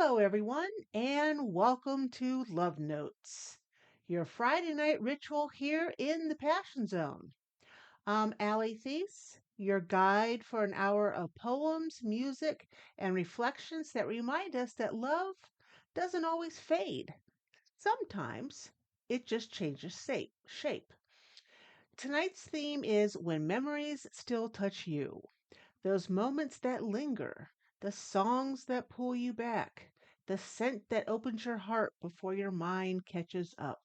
Hello, everyone, and welcome to Love Notes, your Friday night ritual here in the Passion Zone. I'm Allie Theiss, your guide for an hour of poems, music, and reflections that remind us that love doesn't always fade. Sometimes it just changes shape. Tonight's theme is When Memories Still Touch You. Those moments that linger, the songs that pull you back, the scent that opens your heart before your mind catches up.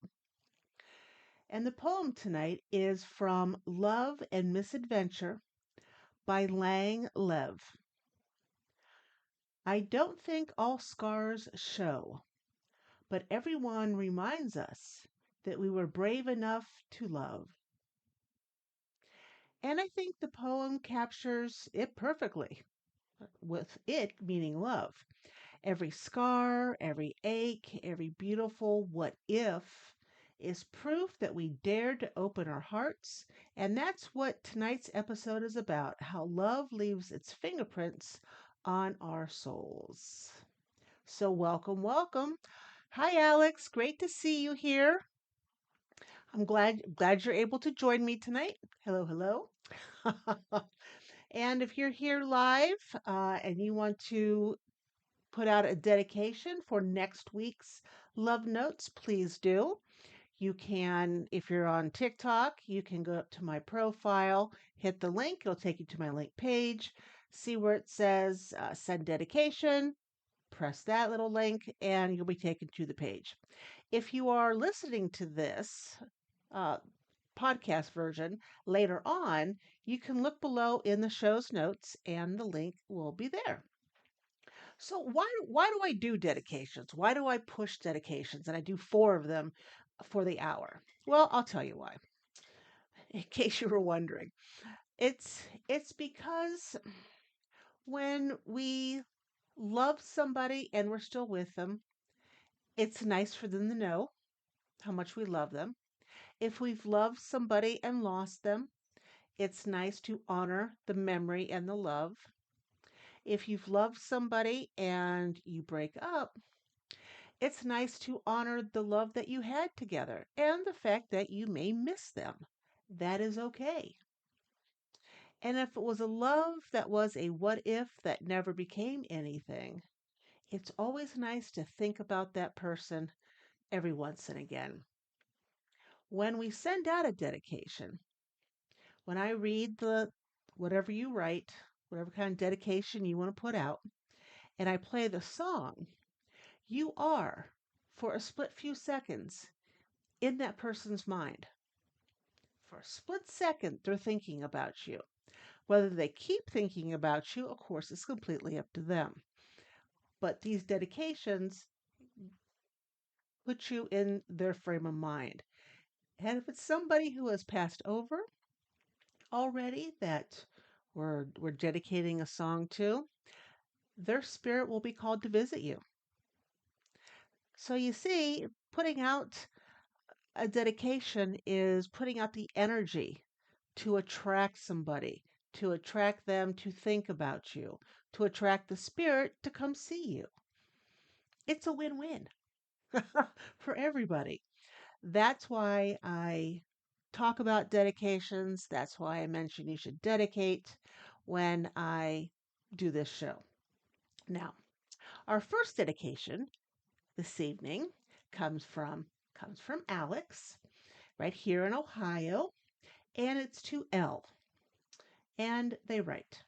And the poem tonight is from Love and Misadventure by Lang Lev. I don't think all scars show, but everyone reminds us that we were brave enough to love. And I think the poem captures it perfectly, with it meaning love. Every scar, every ache, every beautiful what if is proof that we dared to open our hearts. And that's what tonight's episode is about, how love leaves its fingerprints on our souls. So, welcome. Hi, Alex. Great to see you here. I'm glad you're able to join me tonight. Hello. And if you're here live and you want to put out a dedication for next week's Love Notes, please do. You can, if you're on TikTok, you can go up to my profile, hit the link, it'll take you to my link page, see where it says send dedication, press that little link, and you'll be taken to the page. If you are listening to this uh, podcast version later on, you can look below in the show's notes and the link will be there. So why do I do dedications? Why do I push dedications? And I do 4 of them for the hour. Well, I'll tell you why. In case you were wondering. It's because when we love somebody and we're still with them, it's nice for them to know how much we love them. If we've loved somebody and lost them, it's nice to honor the memory and the love. If you've loved somebody and you break up, it's nice to honor the love that you had together and the fact that you may miss them. That is okay. And if it was a love that was a what if that never became anything, it's always nice to think about that person every once and again. When we send out a dedication, when I read the whatever you write, whatever kind of dedication you want to put out, and I play the song, you are, for a split few seconds, in that person's mind. For a split second, they're thinking about you. Whether they keep thinking about you, of course, is completely up to them. But these dedications put you in their frame of mind. And if it's somebody who has passed over already that we're dedicating a song to, their spirit will be called to visit you. So you see, putting out a dedication is putting out the energy to attract somebody, to attract them to think about you, to attract the spirit to come see you. It's a win win for everybody. That's why I talk about dedications. That's why I mention you should dedicate when I do this show. Now, our first dedication this evening comes from Alex right here in Ohio, and it's to Elle. And they write,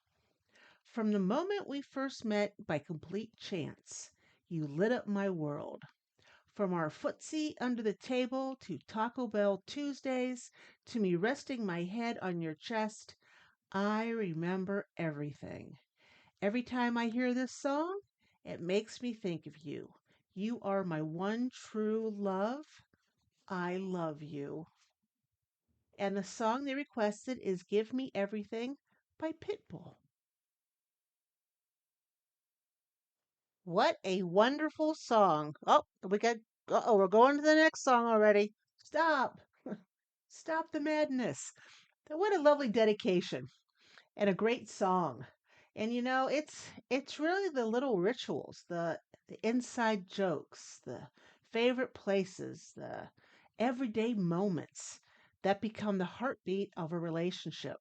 from the moment we first met by complete chance, you lit up my world. From our footsie under the table to Taco Bell Tuesdays to me resting my head on your chest, I remember everything. Every time I hear this song, it makes me think of you. You are my one true love. I love you. And the song they requested is Give Me Everything by Pitbull. What a wonderful song. We're going to the next song already. Stop. Stop the madness. What a lovely dedication and a great song. And it's really the little rituals, the inside jokes, the favorite places, the everyday moments that become the heartbeat of a relationship.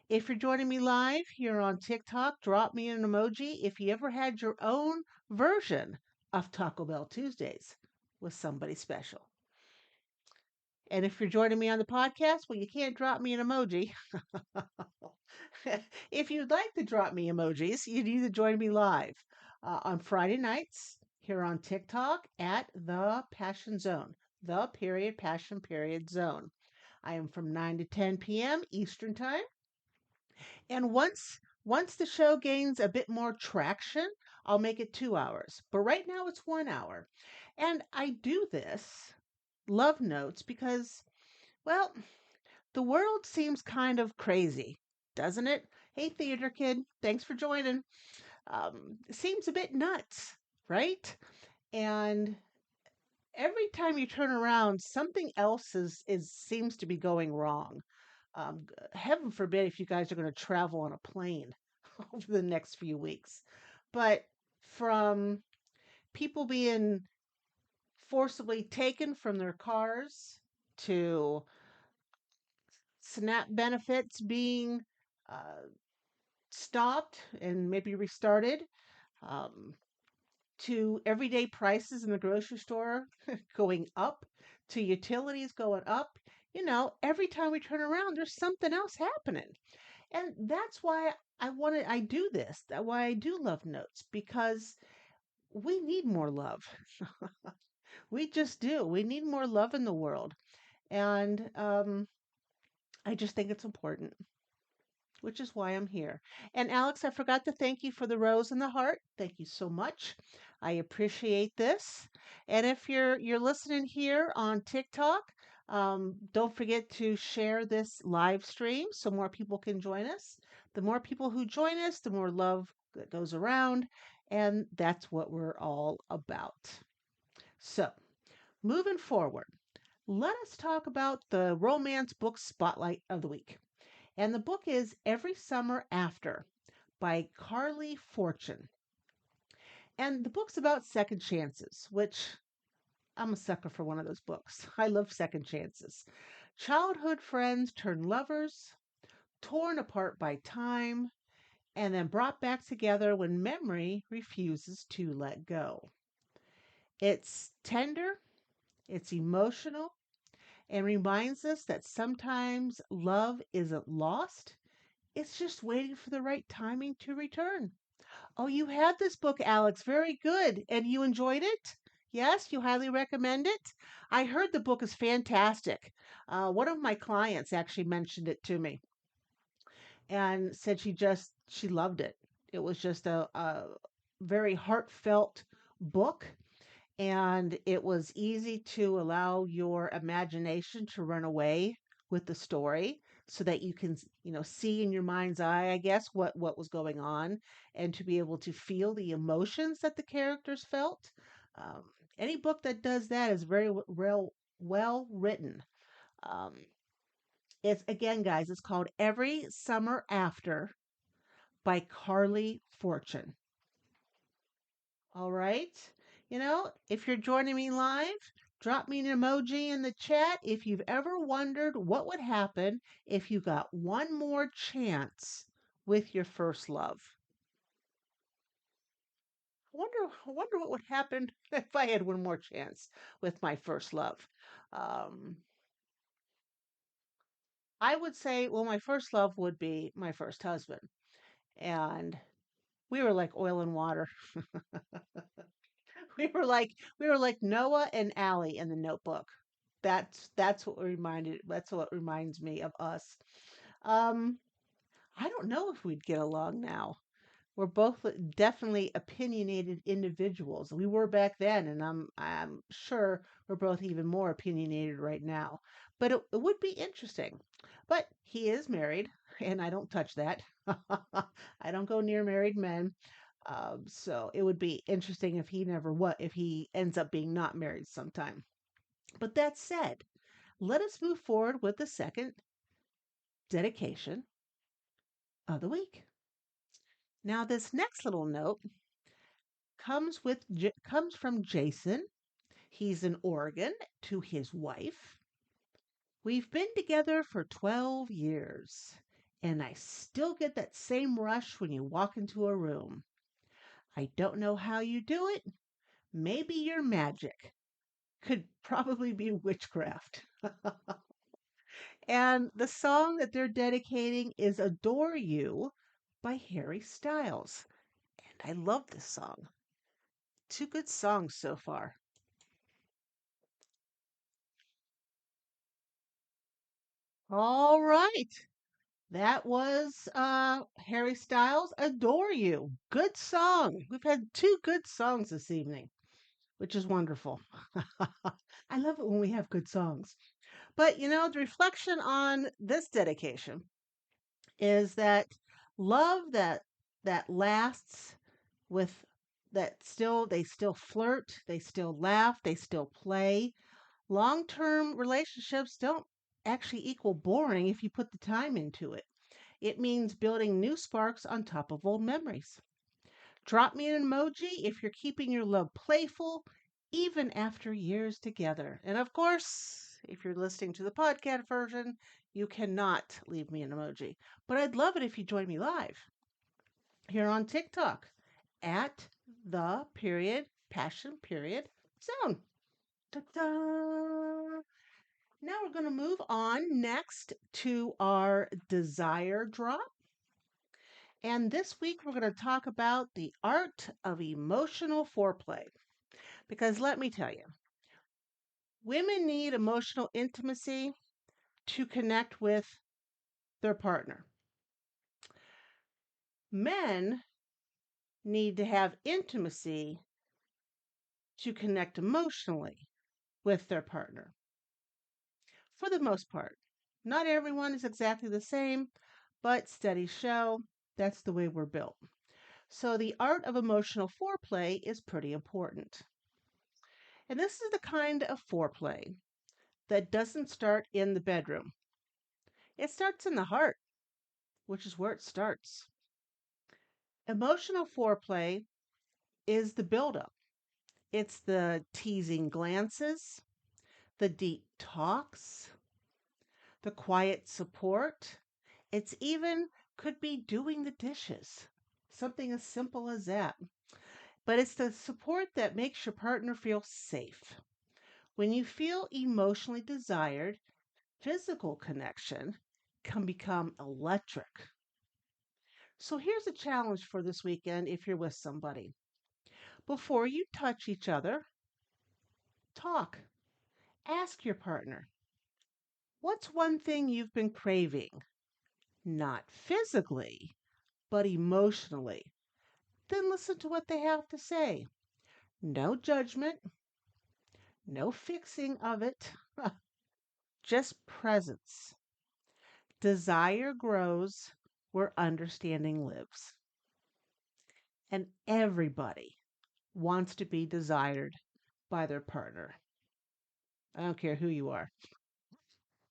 If you're joining me live here on TikTok, drop me an emoji if you ever had your own version of Taco Bell Tuesdays with somebody special. And if you're joining me on the podcast, well, you can't drop me an emoji. If you'd like to drop me emojis, you need to join me live on Friday nights here on TikTok at the Passion Zone, the period passion period zone. I am from 9 to 10 p.m. Eastern Time. And once the show gains a bit more traction, I'll make it 2 hours. But right now it's 1 hour. And I do this, love notes, because, well, the world seems kind of crazy, doesn't it? Hey, theater kid, thanks for joining. It seems a bit nuts, right? And every time you turn around, something else is seems to be going wrong. Heaven forbid if you guys are going to travel on a plane over the next few weeks. But from people being forcibly taken from their cars to SNAP benefits being uh, stopped and maybe restarted, um, to everyday prices in the grocery store going up, to utilities going up. Every time we turn around, there's something else happening. And that's why I do this. That's why I do love notes, because we need more love. We just do. We need more love in the world. And I just think it's important, which is why I'm here. And Alex, I forgot to thank you for the rose and the heart. Thank you so much. I appreciate this. And if you're listening here on TikTok, don't forget to share this live stream so more people can join us. The more people who join us, the more love that goes around, and that's what we're all about. So, moving forward, let us talk about the romance book spotlight of the week. And the book is Every Summer After by Carly Fortune. And the book's about second chances, which I'm a sucker for one of those books. I love second chances. Childhood friends turn lovers, torn apart by time, and then brought back together when memory refuses to let go. It's tender, it's emotional, and reminds us that sometimes love isn't lost, it's just waiting for the right timing to return. Oh, you had this book, Alex. Very good. And you enjoyed it? Yes, you highly recommend it? I heard the book is fantastic. One of my clients actually mentioned it to me and said she loved it. It was just a very heartfelt book, and it was easy to allow your imagination to run away with the story so that you can see in your mind's eye, I guess, what was going on, and to be able to feel the emotions that the characters felt. um, any book that does that is very well written. um, it's, again, guys, it's called Every Summer After by Carly Fortune. All right. If you're joining me live, drop me an emoji in the chat if you've ever wondered what would happen if you got one more chance with your first love. I wonder what would happen if I had one more chance with my first love. Um, I would say, well, my first love would be my first husband, and we were like oil and water. We were like Noah and Allie in the Notebook. That's what reminds me of us. Um, I don't know if we'd get along now. We're both definitely opinionated individuals. We were back then, and I'm sure we're both even more opinionated right now. But it would be interesting. But he is married, and I don't touch that. I don't go near married men. So it would be interesting if he ends up being not married sometime. But that said, let us move forward with the second dedication of the week. Now, this next little note comes from Jason. He's in Oregon to his wife. We've been together for 12 years, and I still get that same rush when you walk into a room. I don't know how you do it. Maybe you're magic. Could probably be witchcraft. And the song that they're dedicating is Adore You by Harry Styles. And I love this song. Two good songs so far. All right. That was Harry Styles Adore You. Good song. We've had two good songs this evening, which is wonderful. I love it when we have good songs. But the reflection on this dedication is that love that lasts with that still they still flirt, they still laugh, they still play. Long-term relationships don't actually equal boring if you put the time into it. It means building new sparks on top of old memories. Drop me an emoji if you're keeping your love playful even after years together. And of course, if you're listening to the podcast version, you cannot leave me an emoji. But I'd love it if you join me live here on TikTok at the period passion period zone. Ta-da! Now we're going to move on next to our desire drop. And this week we're going to talk about the art of emotional foreplay. Because let me tell you, women need emotional intimacy to connect with their partner. Men need to have intimacy to connect emotionally with their partner. For the most part, not everyone is exactly the same, but studies show that's the way we're built. So, the art of emotional foreplay is pretty important. And this is the kind of foreplay that doesn't start in the bedroom, it starts in the heart, which is where it starts. Emotional foreplay is the buildup, it's the teasing glances, the deep talks, the quiet support. It's even could be doing the dishes, something as simple as that. But it's the support that makes your partner feel safe. When you feel emotionally desired, physical connection can become electric. So here's a challenge for this weekend if you're with somebody. Before you touch each other, talk. Ask your partner, what's one thing you've been craving? Not physically, but emotionally. Then listen to what they have to say. No judgment, no fixing of it, just presence. Desire grows where understanding lives. And everybody wants to be desired by their partner. I don't care who you are,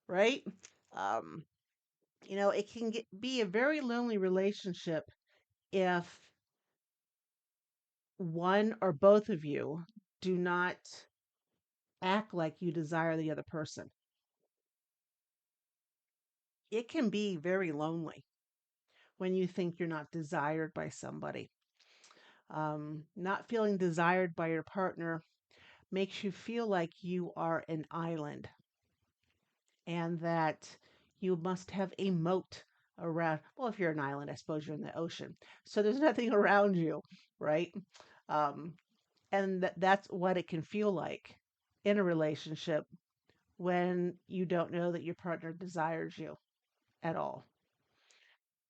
right? Um, it can be a very lonely relationship if one or both of you do not act like you desire the other person. It can be very lonely when you think you're not desired by somebody. Not feeling desired by your partner makes you feel like you are an island and that you must have a moat around. Well, if you're an island, I suppose you're in the ocean. So there's nothing around you, right? Um, and that's what it can feel like in a relationship when you don't know that your partner desires you at all.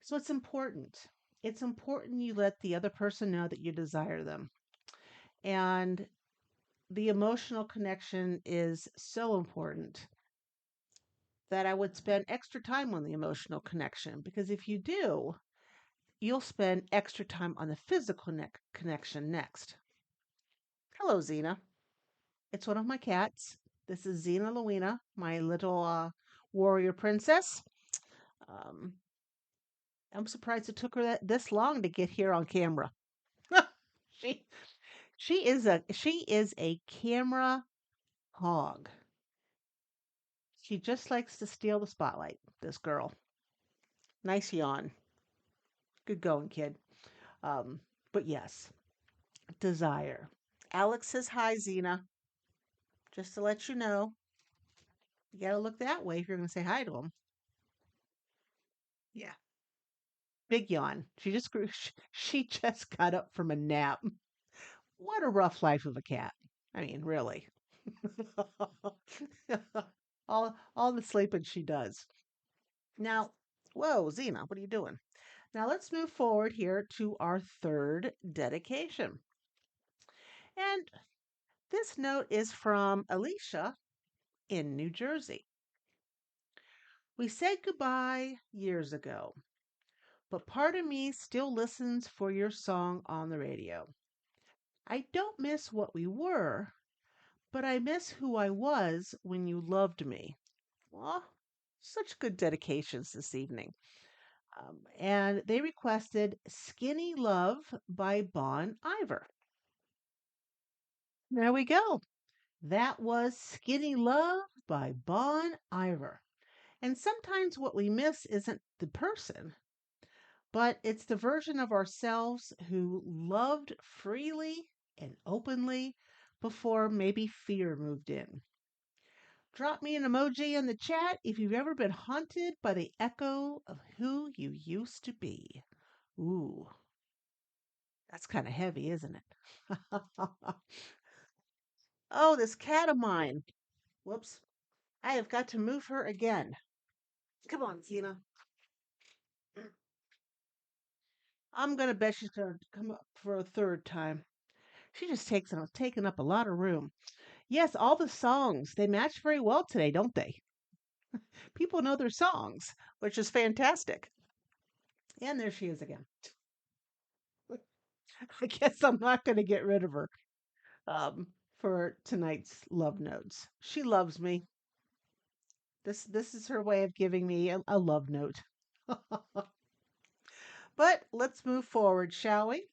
So it's important. It's important you let the other person know that you desire them. And the emotional connection is so important that I would spend extra time on the emotional connection because if you do, you'll spend extra time on the physical connection next. Hello, Xena. It's one of my cats. This is Xena Luina, my little warrior princess. Um, I'm surprised it took her this long to get here on camera. she She is a camera hog. She just likes to steal the spotlight, this girl. Nice yawn. Good going, kid. Um, but yes, desire. Alex says hi, Zena. Just to let you know, you gotta look that way if you're gonna say hi to him. Yeah. Big yawn. She just grew. She just got up from a nap. What a rough life of a cat. I mean, really. all the sleeping she does. Now, whoa, Zena, what are you doing? Now let's move forward here to our third dedication. And this note is from Alicia in New Jersey. We said goodbye years ago, but part of me still listens for your song on the radio. I don't miss what we were, but I miss who I was when you loved me. Well, such good dedications this evening. And they requested Skinny Love by Bon Iver. There we go. That was Skinny Love by Bon Iver. And sometimes what we miss isn't the person, but it's the version of ourselves who loved freely and openly before maybe fear moved in. Drop me an emoji in the chat if you've ever been haunted by the echo of who you used to be. Ooh, that's kind of heavy, isn't it? Oh, this cat of mine. Whoops. I have got to move her again. Come on, Tina. I'm gonna bet she's gonna come up for a third time. She just taking up a lot of room. Yes, all the songs they match very well today, don't they? People know their songs, which is fantastic. And there she is again. I guess I'm not gonna get rid of her for tonight's love notes. She loves me. This is her way of giving me a love note. But let's move forward, shall we?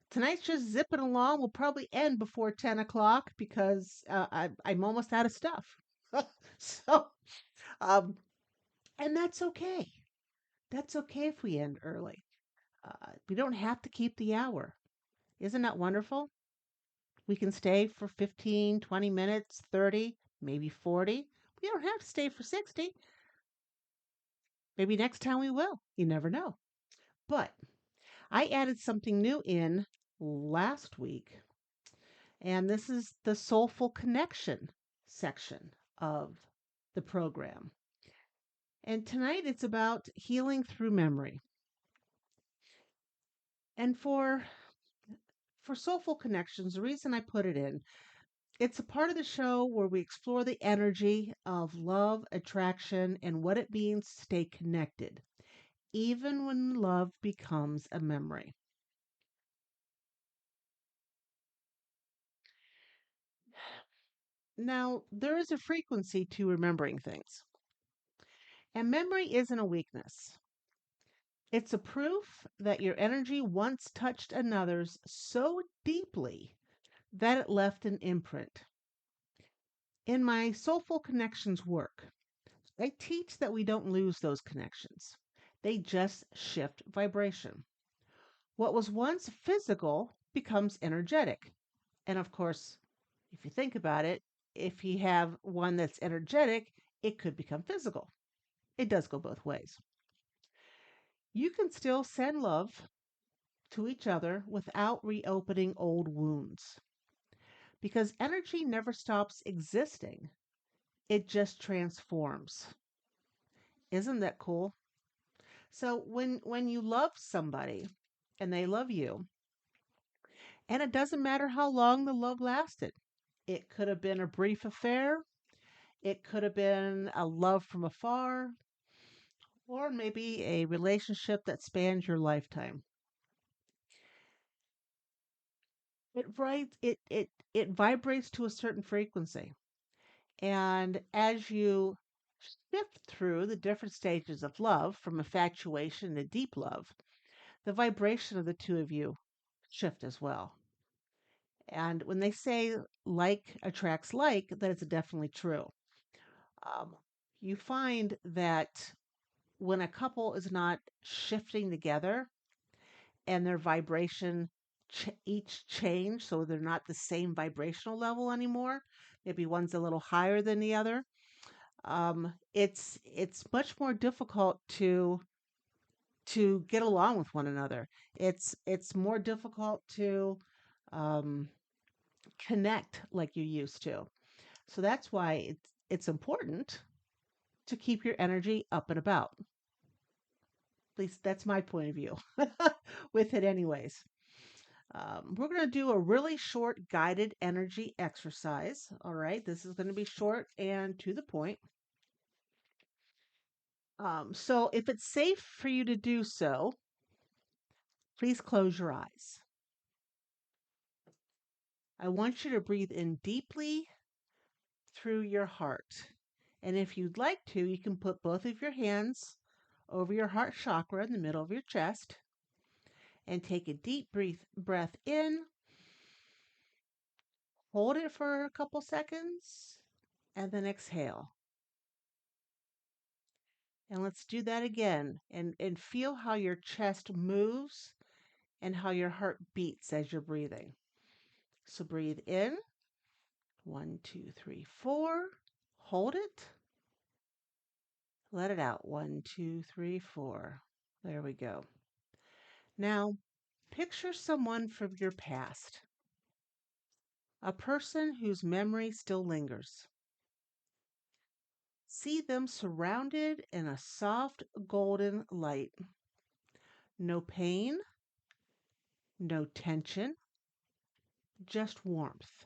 Tonight's just zipping along. We'll probably end before 10 o'clock because I'm almost out of stuff. So, um, and that's okay. That's okay if we end early. We don't have to keep the hour. Isn't that wonderful? We can stay for 15, 20 minutes, 30, maybe 40. We don't have to stay for 60. Maybe next time we will. You never know. But I added something new in last week, and this is the Soulful Connection section of the program. And tonight it's about healing through memory. And for Soulful Connections, the reason I put it in, it's a part of the show where we explore the energy of love, attraction, and what it means to stay connected, even when love becomes a memory. Now, there is a frequency to remembering things, and memory isn't a weakness. It's a proof that your energy once touched another's so deeply that it left an imprint. In my Soulful Connections work, I teach that we don't lose those connections, they just shift vibration. What was once physical becomes energetic. And of course, if you think about it, if you have one that's energetic, it could become physical. It does go both ways. You can still send love to each other without reopening old wounds because energy never stops existing, it just transforms. Isn't that cool? So when you love somebody and they love you, and it doesn't matter how long the love lasted. It could have been a brief affair, it could have been a love from afar, or maybe a relationship that spans your lifetime. It vibrates to a certain frequency. And as you shift through the different stages of love, from infatuation to deep love, the vibration of the two of you shift as well. And when they say like attracts like, that is definitely true. Um, you find that when a couple is not shifting together and their vibration each change, so they're not the same vibrational level anymore, maybe one's a little higher than the other, it's much more difficult to get along with one another. It's more difficult to um, connect like you used to. So that's why it's important to keep your energy up and about. At least that's my point of view with it, anyways. We're going to do a really short guided energy exercise. All right, this is going to be short and to the point. So, if it's safe for you to do so, please close your eyes. I want you to breathe in deeply through your heart. And if you'd like to, you can put both of your hands over your heart chakra in the middle of your chest and take a deep breath in. Hold it for a couple seconds and then exhale. And let's do that again and feel how your chest moves and how your heart beats as you're breathing. So breathe in. 1, 2, 3, 4. Hold it. Let it out. 1, 2, 3, 4. There we go. Now, picture someone from your past, a person whose memory still lingers. See them surrounded in a soft golden light. No pain, no tension, just warmth.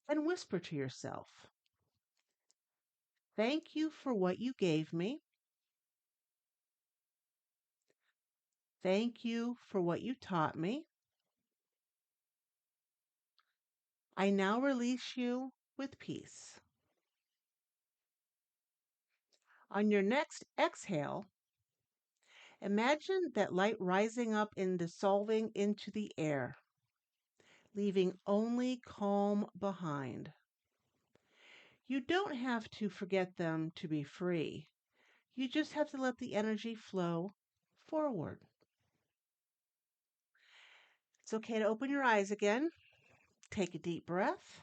And whisper to yourself, thank you for what you gave me. Thank you for what you taught me. I now release you with peace. On your next exhale, imagine that light rising up and dissolving into the air, leaving only calm behind. You don't have to forget them to be free. You just have to let the energy flow forward. It's okay to open your eyes again. Take a deep breath.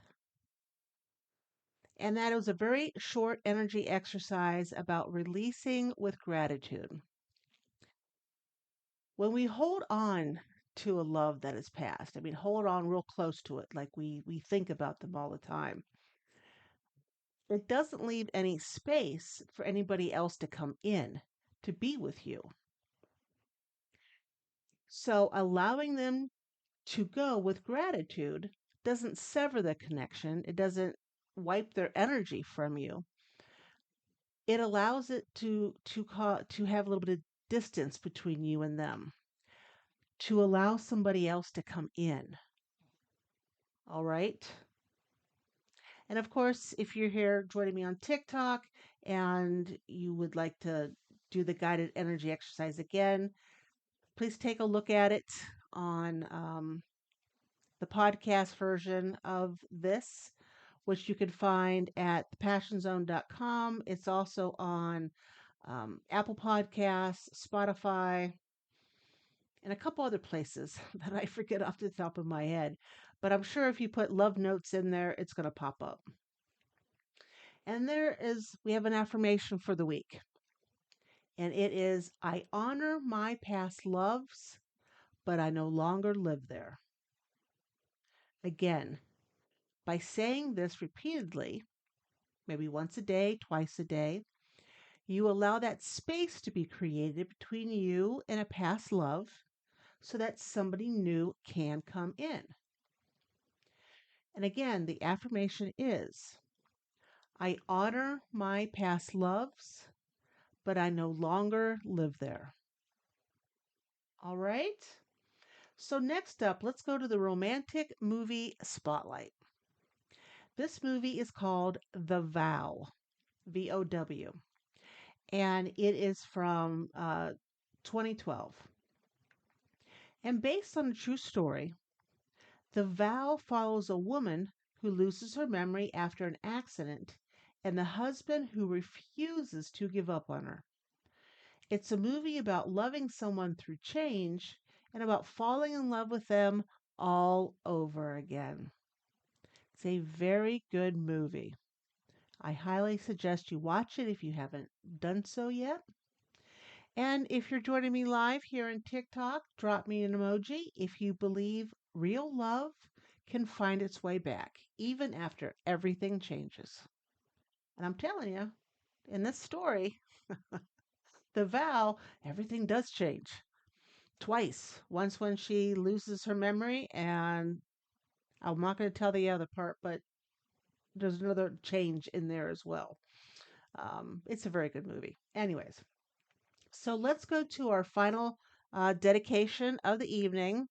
And that was a very short energy exercise about releasing with gratitude. When we hold on to a love that is past, I mean, hold on real close to it, like we think about them all the time, it doesn't leave any space for anybody else to come in to be with you. So allowing them to go with gratitude doesn't sever the connection, it doesn't wipe their energy from you. It allows it to have a little bit of distance between you and them, to allow somebody else to come in. All right? And of course, if you're here joining me on TikTok and you would like to do the guided energy exercise again, please take a look at it on the podcast version of this, which you can find at thepassionzone.com. It's also on Apple Podcasts, Spotify, and a couple other places that I forget off the top of my head. But I'm sure if you put love notes in there, it's going to pop up. And we have an affirmation for the week. And it is, I honor my past loves, but I no longer live there. Again, by saying this repeatedly, maybe once a day, twice a day, you allow that space to be created between you and a past love so that somebody new can come in. And again, the affirmation is, I honor my past loves, but I no longer live there. All right? So, next up, let's go to the romantic movie spotlight. This movie is called The Vow, VOW, and it is from 2012. And based on a true story, The vow follows a woman who loses her memory after an accident and the husband who refuses to give up on her. It's a movie about loving someone through change and about falling in love with them all over again. It's a very good movie. I highly suggest you watch it if you haven't done so yet. And if you're joining me live here on TikTok, drop me an emoji if you believe real love can find its way back, even after everything changes. And I'm telling you, in this story, the vow, everything does change twice. Once when she loses her memory, and I'm not going to tell the other part, but there's another change in there as well. It's a very good movie. Anyways, so let's go to our final dedication of the evening.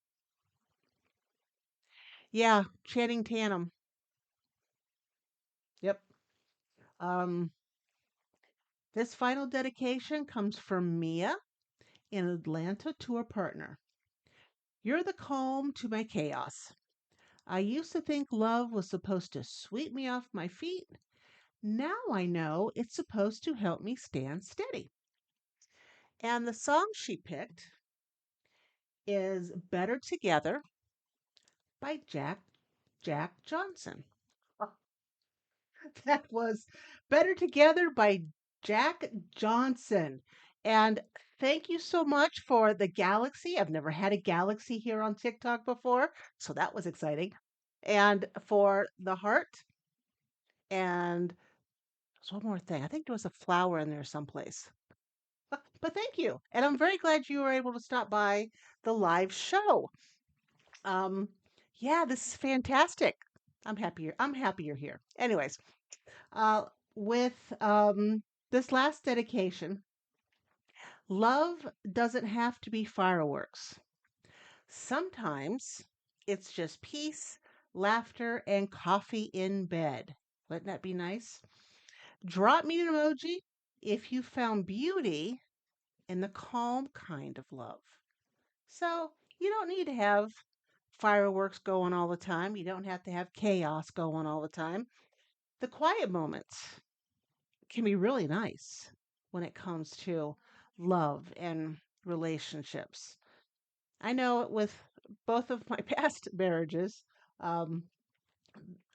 Yeah, Channing Tatum. Yep. Um, this final dedication comes from Mia in Atlanta to her partner. You're the calm to my chaos. I used to think love was supposed to sweep me off my feet. Now I know it's supposed to help me stand steady. And the song she picked is Better Together by Jack Johnson. That was Better Together by Jack Johnson. And thank you so much for the galaxy. I've never had a galaxy here on TikTok before, so that was exciting. And for the heart. And there's one more thing. I think there was a flower in there someplace. But thank you. And I'm very glad you were able to stop by the live show. Um, yeah, this is fantastic. I'm happy you're here. Anyways, uh, with this last dedication, love doesn't have to be fireworks. Sometimes it's just peace, laughter, and coffee in bed. Wouldn't that be nice? Drop me an emoji if you found beauty in the calm kind of love. So you don't need to have fireworks going all the time. You don't have to have chaos going all the time. The quiet moments can be really nice when it comes to love and relationships. I know with both of my past marriages, um,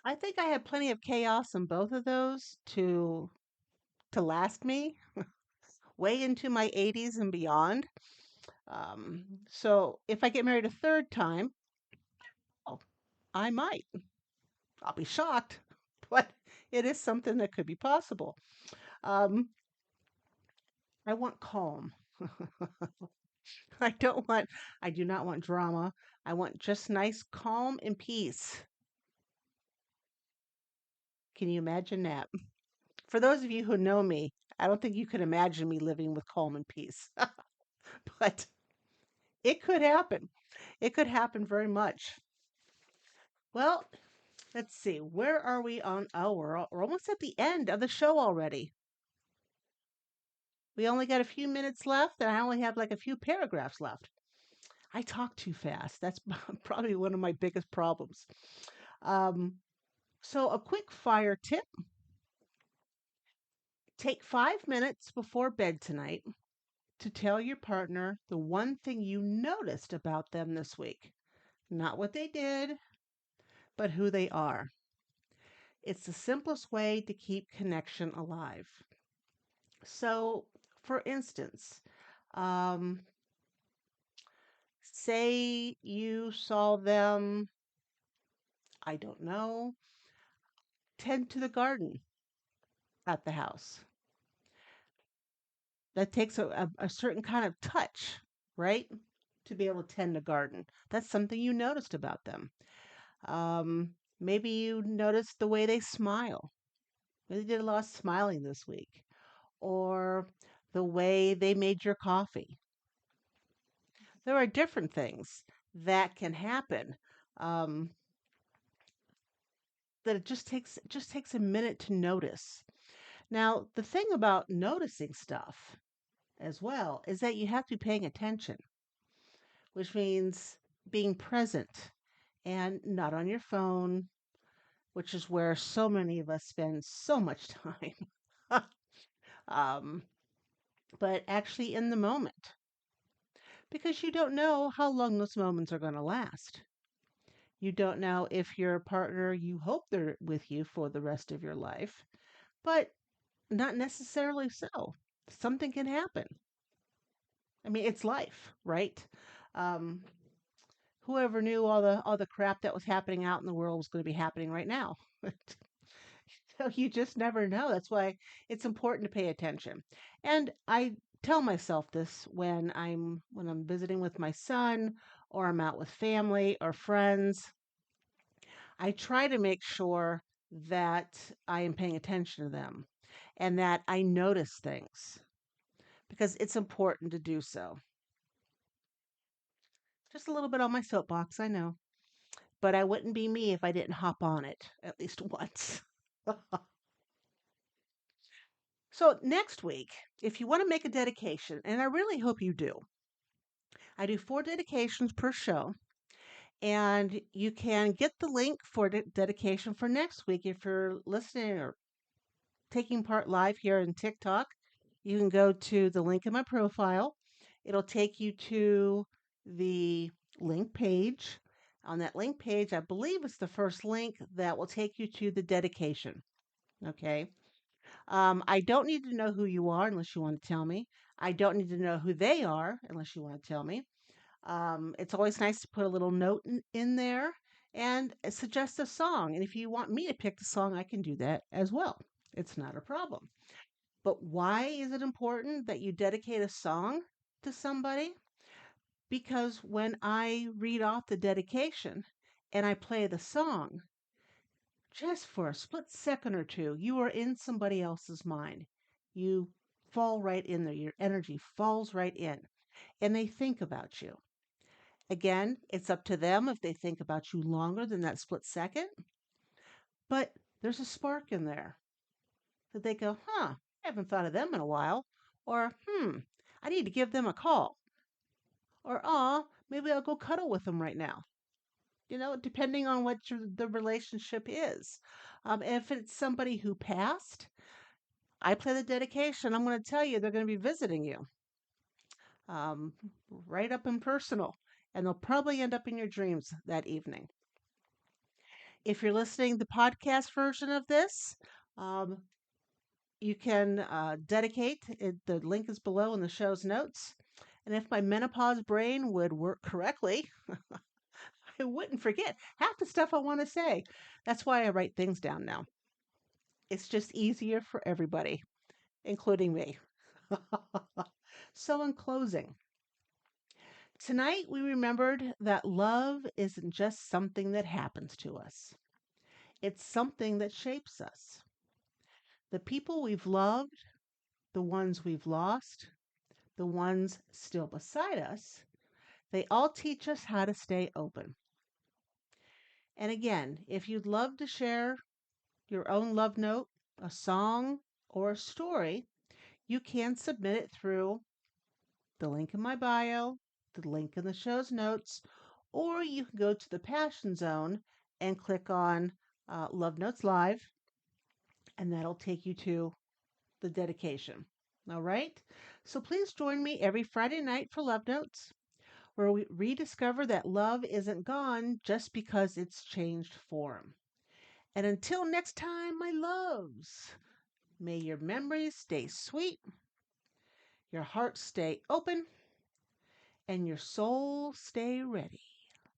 I think I had plenty of chaos in both of those to last me way into my 80s and beyond. So if I get married a third time, oh, I might. I'll be shocked, but it is something that could be possible. Um, I want calm. I don't want, I do not want drama. I want just nice calm and peace. Can you imagine that? For those of you who know me, I don't think you could imagine me living with calm and peace, but it could happen. It could happen very much. Well, let's see. Where are we on? Oh, we're almost at the end of the show already. We only got a few minutes left, and I only have like a few paragraphs left. I talk too fast. That's probably one of my biggest problems. Um, so, a quick fire tip: take 5 minutes before bed tonight to tell your partner the one thing you noticed about them this week. Not what they did, but who they are. It's the simplest way to keep connection alive. So, for instance, um, say you saw them, I don't know, tend to the garden at the house. That takes a certain kind of touch, right? To be able to tend a garden. That's something you noticed about them. Maybe you noticed the way they smile. Maybe they did a lot of smiling this week. Or the way they made your coffee. There are different things that can happen. Um, that it just takes a minute to notice. Now, the thing about noticing stuff as well is that you have to be paying attention, which means being present and not on your phone, which is where so many of us spend so much time. um, but actually in the moment, because you don't know how long those moments are going to last. You don't know if your partner, you hope they're with you for the rest of your life, but not necessarily so. Something can happen. I mean, it's life, right? Um, Whoever knew all the crap that was happening out in the world was going to be happening right now. So you just never know. That's why it's important to pay attention. And I tell myself this when I'm visiting with my son or I'm out with family or friends. I try to make sure that I am paying attention to them and that I notice things because it's important to do so. Just a little bit on my soapbox, I know, but I wouldn't be me if I didn't hop on it at least once. So, next week, if you want to make a dedication, and I really hope you do, I do 4 dedications per show, and you can get the link for the dedication for next week if you're listening or taking part live here in TikTok. You can go to the link in my profile. It'll take you to the link page. On that link page, I believe it's the first link that will take you to the dedication. Okay. I don't need to know who you are unless you want to tell me. I don't need to know who they are unless you want to tell me. It's always nice to put a little note in there and suggest a song. And if you want me to pick the song, I can do that as well. It's not a problem. But why is it important that you dedicate a song to somebody? Because when I read off the dedication and I play the song, just for a split second or two, you are in somebody else's mind. You fall right in there. Your energy falls right in, and they think about you. Again, it's up to them if they think about you longer than that split second, but there's a spark in there that they go, huh, I haven't thought of them in a while. Or, I need to give them a call. Or, maybe I'll go cuddle with them right now. Depending on what the relationship is. If it's somebody who passed, I play the dedication. I'm going to tell you they're going to be visiting you, um, right up and personal, and they'll probably end up in your dreams that evening. If you're listening the podcast version of this, um, you can dedicate. The link is below in the show's notes. And if my menopause brain would work correctly, I wouldn't forget half the stuff I want to say. That's why I write things down now. It's just easier for everybody, including me. So, in closing, tonight we remembered that love isn't just something that happens to us, it's something that shapes us. The people we've loved, the ones we've lost, the ones still beside us, they all teach us how to stay open. And again, if you'd love to share your own love note, a song, or a story, you can submit it through the link in my bio, the link in the show's notes, or you can go to the Passion Zone and click on Love Notes Live, and that'll take you to the dedication. All right? So please join me every Friday night for Love Notes, where we rediscover that love isn't gone just because it's changed form. And until next time, my loves, may your memories stay sweet, your heart stay open, and your soul stay ready.